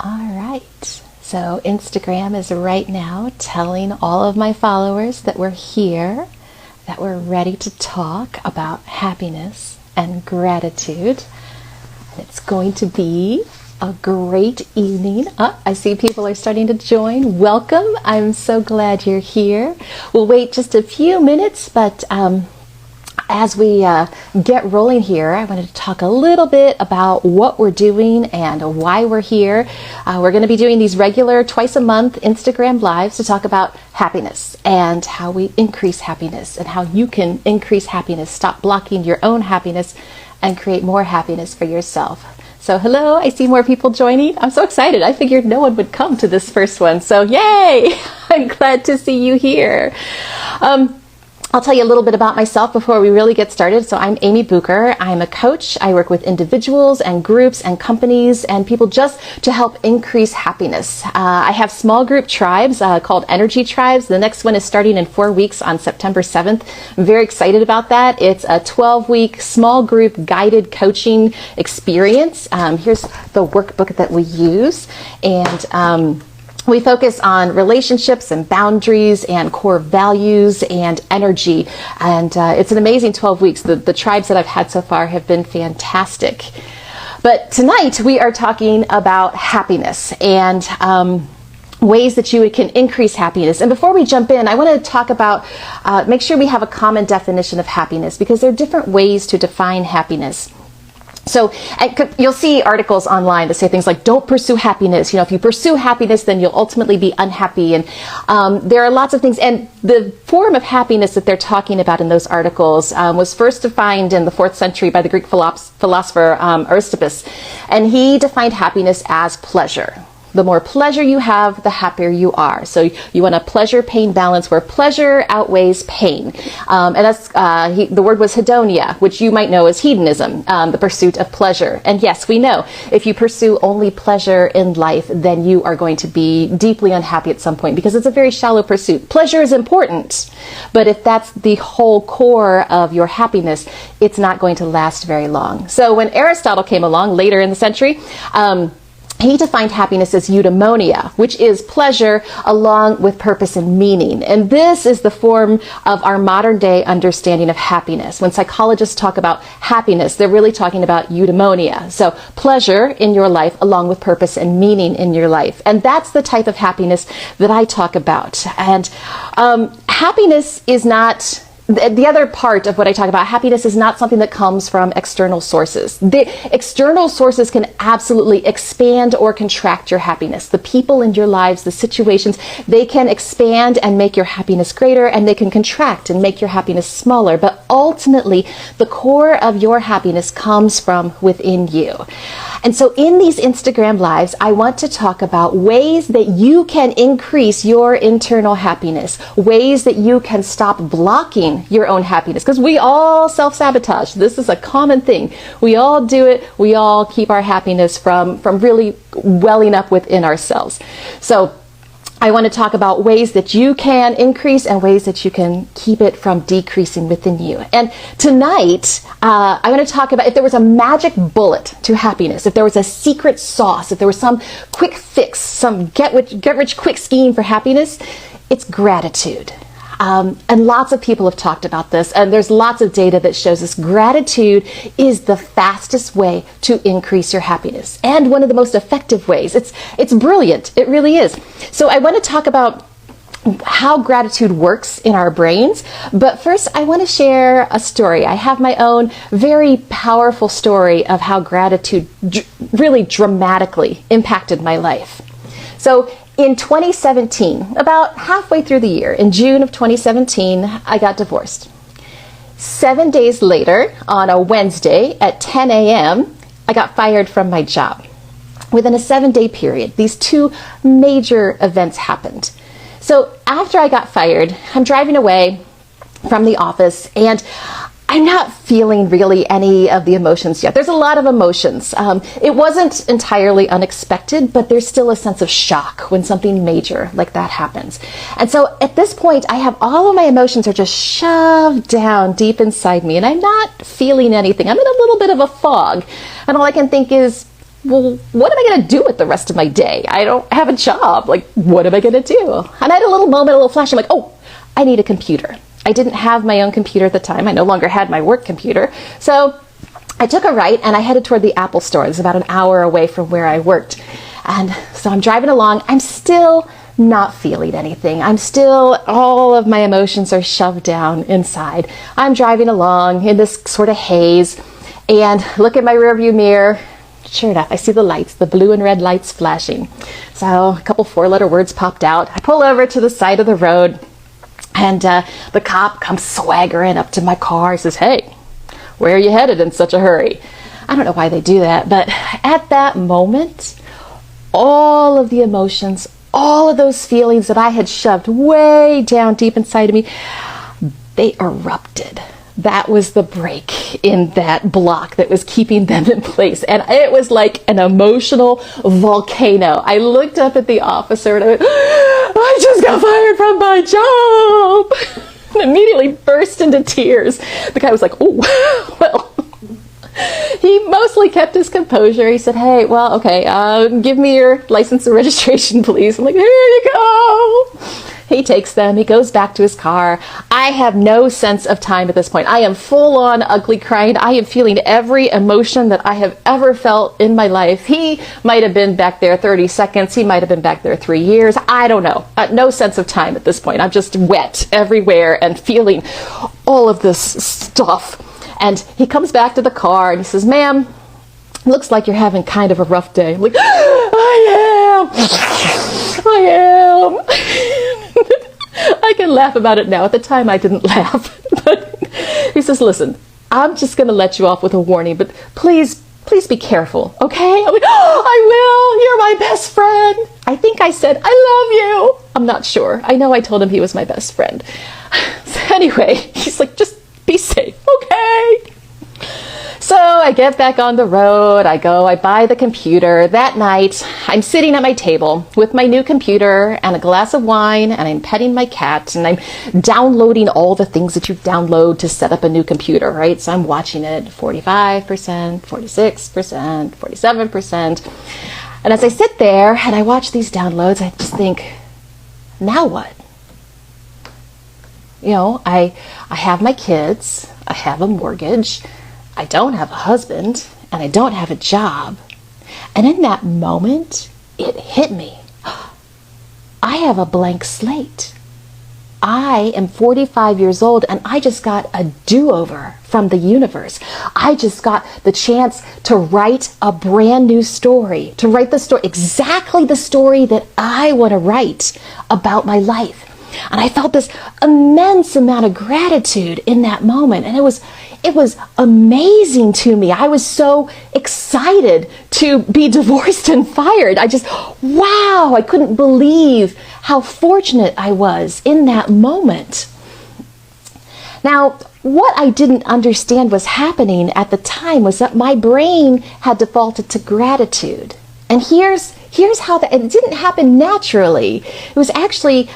All right. So Instagram is right now telling all of my followers that we're here, that we're ready to talk about happiness and gratitude. It's going to be a great evening. I see people are starting to join. Welcome. I'm so glad you're here. We'll wait just a few minutes, but as we get rolling here, I wanted to talk a little bit about what we're doing and why we're here. We're going to be doing these regular twice a month Instagram lives to talk about happiness and how we increase happiness and how you can increase happiness, stop blocking your own happiness and create more happiness for yourself. So hello, I see more people joining. I'm so excited. I figured no one would come to this first one. So yay! I'm glad to see you here. I'll tell you a little bit about myself before we really get started. So I'm Aimee Bucher. I'm a coach. I work with individuals and groups and companies and people just to help increase happiness. I have small group tribes called Energy Tribes. The next one is starting in 4 weeks on September 7th. I'm very excited about that. It's a 12-week small group guided coaching experience. Here's the workbook that we use. And we focus on relationships and boundaries and core values and energy. And it's an amazing 12 weeks. The tribes that I've had so far have been fantastic. But tonight we are talking about happiness and ways that you can increase happiness. And before we jump in, I want to talk about, make sure we have a common definition of happiness because there are different ways to define happiness. So you'll see articles online that say things like, don't pursue happiness. You know, if you pursue happiness, then you'll ultimately be unhappy. And there are lots of things. And the form of happiness that they're talking about in those articles was first defined in the 4th century by the Greek philosopher Aristippus. And he defined happiness as pleasure. The more pleasure you have, the happier you are. So you want a pleasure-pain balance where pleasure outweighs pain. And that's the word was hedonia, which you might know as hedonism, the pursuit of pleasure. And yes, we know if you pursue only pleasure in life, then you are going to be deeply unhappy at some point because it's a very shallow pursuit. Pleasure is important, but if that's the whole core of your happiness, it's not going to last very long. So when Aristotle came along later in the century, he defined happiness as eudaimonia, which is pleasure along with purpose and meaning. And this is the form of our modern day understanding of happiness. When psychologists talk about happiness, they're really talking about eudaimonia. So pleasure in your life along with purpose and meaning in your life. And that's the type of happiness that I talk about. And happiness is not... The other part of what I talk about, happiness is not something that comes from external sources. The external sources can absolutely expand or contract your happiness. The people in your lives, the situations, they can expand and make your happiness greater, and they can contract and make your happiness smaller. But ultimately, the core of your happiness comes from within you. And so in these Instagram lives, I want to talk about ways that you can increase your internal happiness, ways that you can stop blocking your own happiness, because we all self-sabotage. This is a common thing. We all do it. We all keep our happiness from really welling up within ourselves. So I want to talk about ways that you can increase and ways that you can keep it from decreasing within you. And tonight, I want to talk about if there was a magic bullet to happiness, if there was a secret sauce, if there was some quick fix, some get rich quick scheme for happiness, it's gratitude. And lots of people have talked about this, and there's lots of data that shows us gratitude is the fastest way to increase your happiness and one of the most effective ways. It's brilliant. It really is. So I want to talk about how gratitude works in our brains. But first, I want to share a story. I have my own very powerful story of how gratitude really dramatically impacted my life. So in 2017, about halfway through the year, in June of 2017, I got divorced. 7 days later, on a Wednesday at 10 a.m., I got fired from my job. Within a 7-day period, these two major events happened. So after I got fired, I'm driving away from the office, and I'm not feeling really any of the emotions yet. There's a lot of emotions. It wasn't entirely unexpected, but there's still a sense of shock when something major like that happens. And so at this point, I have all of my emotions are just shoved down deep inside me, and I'm not feeling anything. I'm in a little bit of a fog, and all I can think is, well, what am I going to do with the rest of my day? I don't have a job. Like, what am I going to do? And I had a little moment, a little flash. I'm like, oh, I need a computer. I didn't have my own computer at the time. I no longer had my work computer. So I took a right and I headed toward the Apple store. It was about an hour away from where I worked. And so I'm driving along. I'm still not feeling anything. I'm still, all of my emotions are shoved down inside. I'm driving along in this sort of haze and look at my rearview mirror. Sure enough, I see the lights, the blue and red lights flashing. So a couple 4-letter words popped out. I pull over to the side of the road and the cop comes swaggering up to my car. He says, hey, where are you headed in such a hurry? I don't know why they do that, but at that moment, all of the emotions, all of those feelings that I had shoved way down deep inside of me, they erupted. That was the break in that block that was keeping them in place. And it was like an emotional volcano. I looked up at the officer and I went, I just got fired from my job. And immediately burst into tears. The guy was like, oh, well. He mostly kept his composure. He said, hey, well, okay, give me your license and registration, please. I'm like, here you go. He takes them. He goes back to his car. I have no sense of time at this point. I am full on ugly crying. I am feeling every emotion that I have ever felt in my life. He might have been back there 30 seconds. He might have been back there 3 years. I don't know. No sense of time at this point. I'm just wet everywhere and feeling all of this stuff. And he comes back to the car and he says, ma'am, looks like you're having kind of a rough day. I'm like, I am. I can laugh about it now. At the time, I didn't laugh. But he says, listen, I'm just going to let you off with a warning, but please be careful, okay? I'm like, oh, I will. You're my best friend. I think I said, I love you. I'm not sure. I know I told him he was my best friend. So anyway, he's like, just be safe, okay? So I get back on the road, I buy the computer. That night, I'm sitting at my table with my new computer and a glass of wine, and I'm petting my cat, and I'm downloading all the things that you download to set up a new computer, right? So I'm watching it 45%, 46%, 47%. And as I sit there and I watch these downloads, I just think, now what? You know, I have my kids, I have a mortgage, I don't have a husband, and I don't have a job. And in that moment, it hit me. I have a blank slate. I am 45 years old and I just got a do-over from the universe. I just got the chance to write a brand new story, to write the story, exactly the story that I want to write about my life. And I felt this immense amount of gratitude in that moment. And it was amazing to me. I was so excited to be divorced and fired. Wow, I couldn't believe how fortunate I was in that moment. Now, what I didn't understand was happening at the time was that my brain had defaulted to gratitude. And here's how it didn't happen naturally. It was actually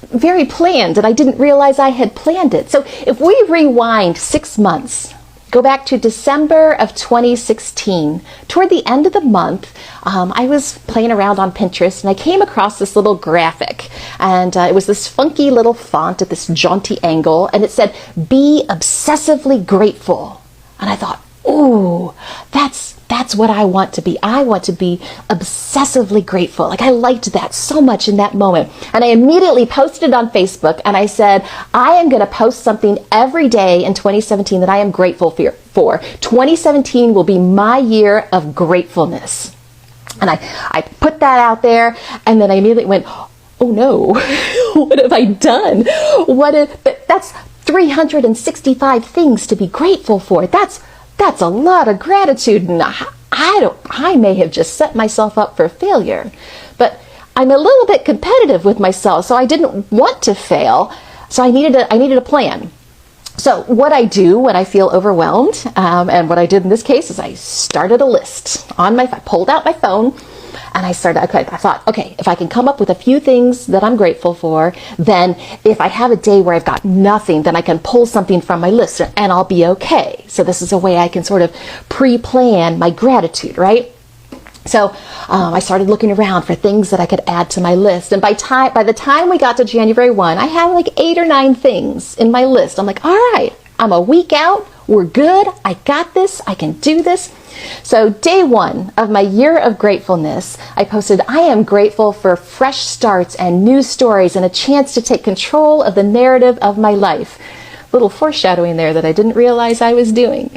very planned, and I didn't realize I had planned it. So if we rewind 6 months, go back to December of 2016, toward the end of the month, I was playing around on Pinterest and I came across this little graphic, and it was this funky little font at this jaunty angle, and it said, "Be obsessively grateful." And I thought, ooh, that's what I want to be. I want to be obsessively grateful. Like, I liked that so much in that moment. And I immediately posted it on Facebook and I said, I am going to post something every day in 2017 that I am grateful for. 2017 will be my year of gratefulness. And I put that out there, and then I immediately went, oh no, what have I done? But that's 365 things to be grateful for. That's a lot of gratitude, and I may have just set myself up for failure. But I'm a little bit competitive with myself, so I didn't want to fail. So I needed a plan. So what I do when I feel overwhelmed, and what I did in this case is I started a list I pulled out my phone. And I thought, okay, if I can come up with a few things that I'm grateful for, then if I have a day where I've got nothing, then I can pull something from my list and I'll be okay. So this is a way I can sort of pre-plan my gratitude, right? So I started looking around for things that I could add to my list. And by the time we got to January 1, I had like 8 or 9 things in my list. I'm like, all right, I'm a week out. We're good. I got this. I can do this. So day 1 of my year of gratefulness, I posted, I am grateful for fresh starts and new stories and a chance to take control of the narrative of my life. Little foreshadowing there that I didn't realize I was doing.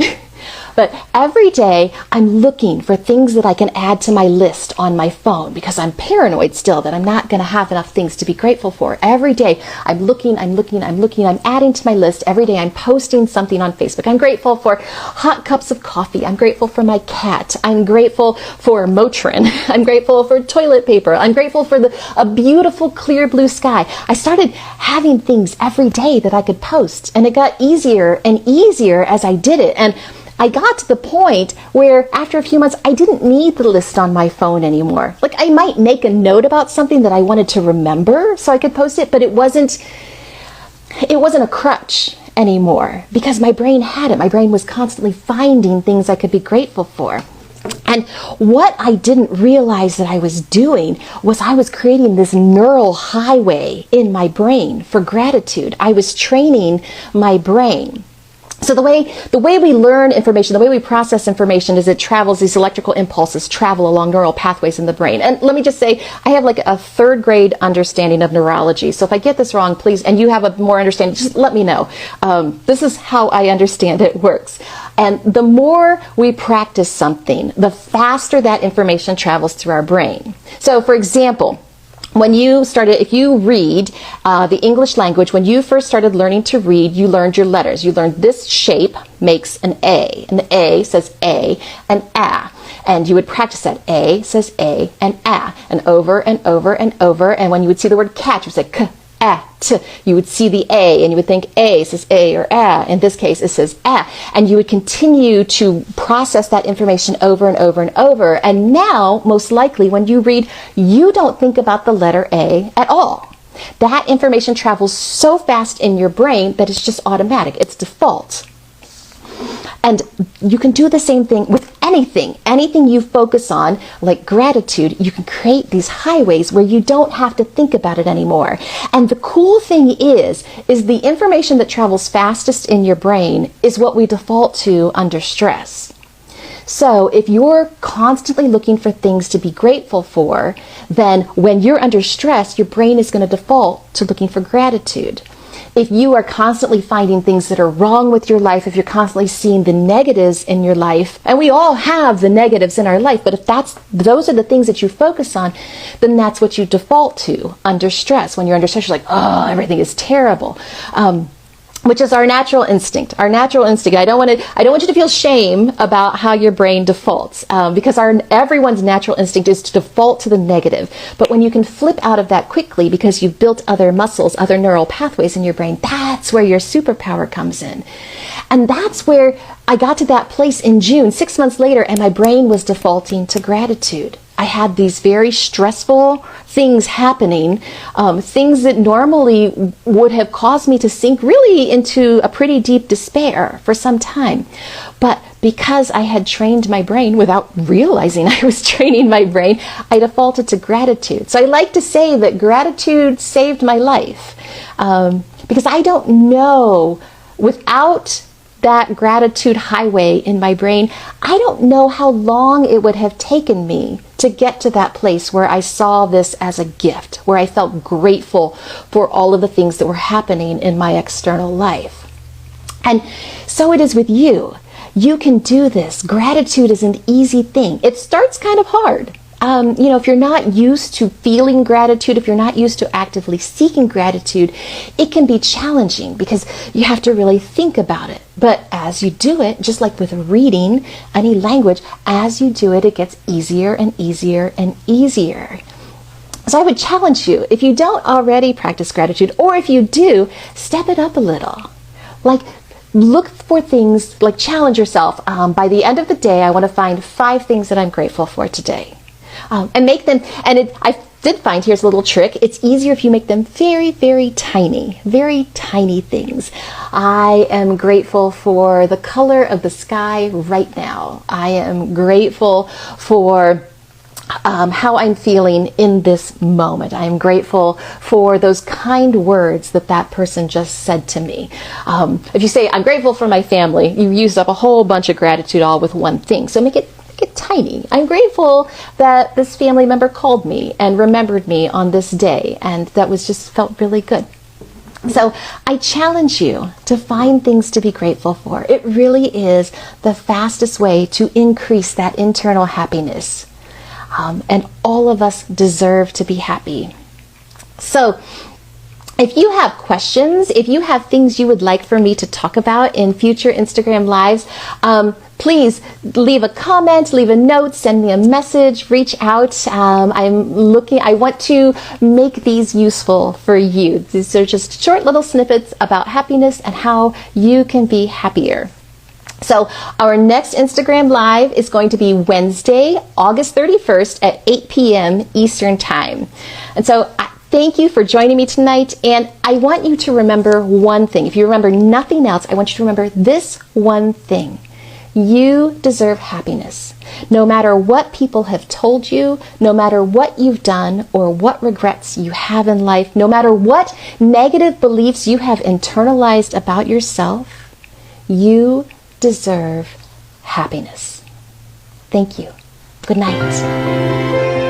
But every day I'm looking for things that I can add to my list on my phone because I'm paranoid still that I'm not going to have enough things to be grateful for. Every day I'm looking, I'm adding to my list. Every day I'm posting something on Facebook. I'm grateful for hot cups of coffee. I'm grateful for my cat. I'm grateful for Motrin. I'm grateful for toilet paper. I'm grateful for a beautiful clear blue sky. I started having things every day that I could post, and it got easier and easier as I did it. And I got to the point where after a few months, I didn't need the list on my phone anymore. Like I might make a note about something that I wanted to remember so I could post it, but it wasn't a crutch anymore because my brain had it. My brain was constantly finding things I could be grateful for. And what I didn't realize that I was doing was I was creating this neural highway in my brain for gratitude. I was training my brain. So the way we learn information, the way we process information is it travels, these electrical impulses travel along neural pathways in the brain. And let me just say, I have like a 3rd grade understanding of neurology. So if I get this wrong, please, and you have a more understanding, just let me know. This is how I understand it works. And the more we practice something, the faster that information travels through our brain. So for example, if you read the English language, when you first started learning to read, you learned your letters. You learned this shape makes an A, and the A says A and A. And you would practice that. A says A and A, and over and over and over. And when you would see the word cat, you would say K, A, T. You would see the A, and you would think A says A or A. In this case, it says A. And you would continue to process that information over and over and over. And now, most likely, when you read, you don't think about the letter A at all. That information travels so fast in your brain that it's just automatic. It's default. And you can do the same thing with anything you focus on, like gratitude. You can create these highways where you don't have to think about it anymore. And the cool thing is the information that travels fastest in your brain is what we default to under stress. So if you're constantly looking for things to be grateful for, then when you're under stress, your brain is going to default to looking for gratitude. If you are constantly finding things that are wrong with your life, if you're constantly seeing the negatives in your life, and we all have the negatives in our life, but if those are the things that you focus on, then that's what you default to under stress. When you're under stress, you're like, oh, everything is terrible. Which is our natural instinct. Our natural instinct. I don't want you to feel shame about how your brain defaults, because everyone's natural instinct is to default to the negative. But when you can flip out of that quickly because you've built other muscles, other neural pathways in your brain, that's where your superpower comes in. And that's where I got to that place in June, 6 months later, and my brain was defaulting to gratitude. I had these very stressful things happening, things that normally would have caused me to sink really into a pretty deep despair for some time. But because I had trained my brain without realizing I was training my brain, I defaulted to gratitude. So I like to say that gratitude saved my life, because I don't know, without that gratitude highway in my brain, I don't know how long it would have taken me to get to that place where I saw this as a gift, where I felt grateful for all of the things that were happening in my external life. And so it is with you. You can do this. Gratitude is an easy thing. It starts kind of hard. If you're not used to feeling gratitude, if you're not used to actively seeking gratitude, it can be challenging because you have to really think about it. But as you do it, just like with reading any language, as you do it, it gets easier and easier and easier. So I would challenge you, if you don't already practice gratitude, or if you do, step it up a little. Like, look for things, like challenge yourself. By the end of the day, I want to find 5 things that I'm grateful for today. And make them, I did find, here's a little trick, it's easier if you make them very, very tiny things. I am grateful for the color of the sky right now. I am grateful for how I'm feeling in this moment. I am grateful for those kind words that that person just said to me. If you say, I'm grateful for my family, you used up a whole bunch of gratitude all with one thing. So make it tiny. I'm grateful that this family member called me and remembered me on this day, and that was just felt really good. So I challenge you to find things to be grateful for. It really is the fastest way to increase that internal happiness. And all of us deserve to be happy. So if you have questions, if you have things you would like for me to talk about in future Instagram Lives, please leave a comment, leave a note, send me a message, reach out. I want to make these useful for you. These are just short little snippets about happiness and how you can be happier. So our next Instagram Live is going to be Wednesday, August 31st at 8 p.m. Eastern Time. And so thank you for joining me tonight. And I want you to remember one thing. If you remember nothing else, I want you to remember this one thing. You deserve happiness. No matter what people have told you, no matter what you've done or what regrets you have in life, no matter what negative beliefs you have internalized about yourself, you deserve happiness. Thank you. Good night.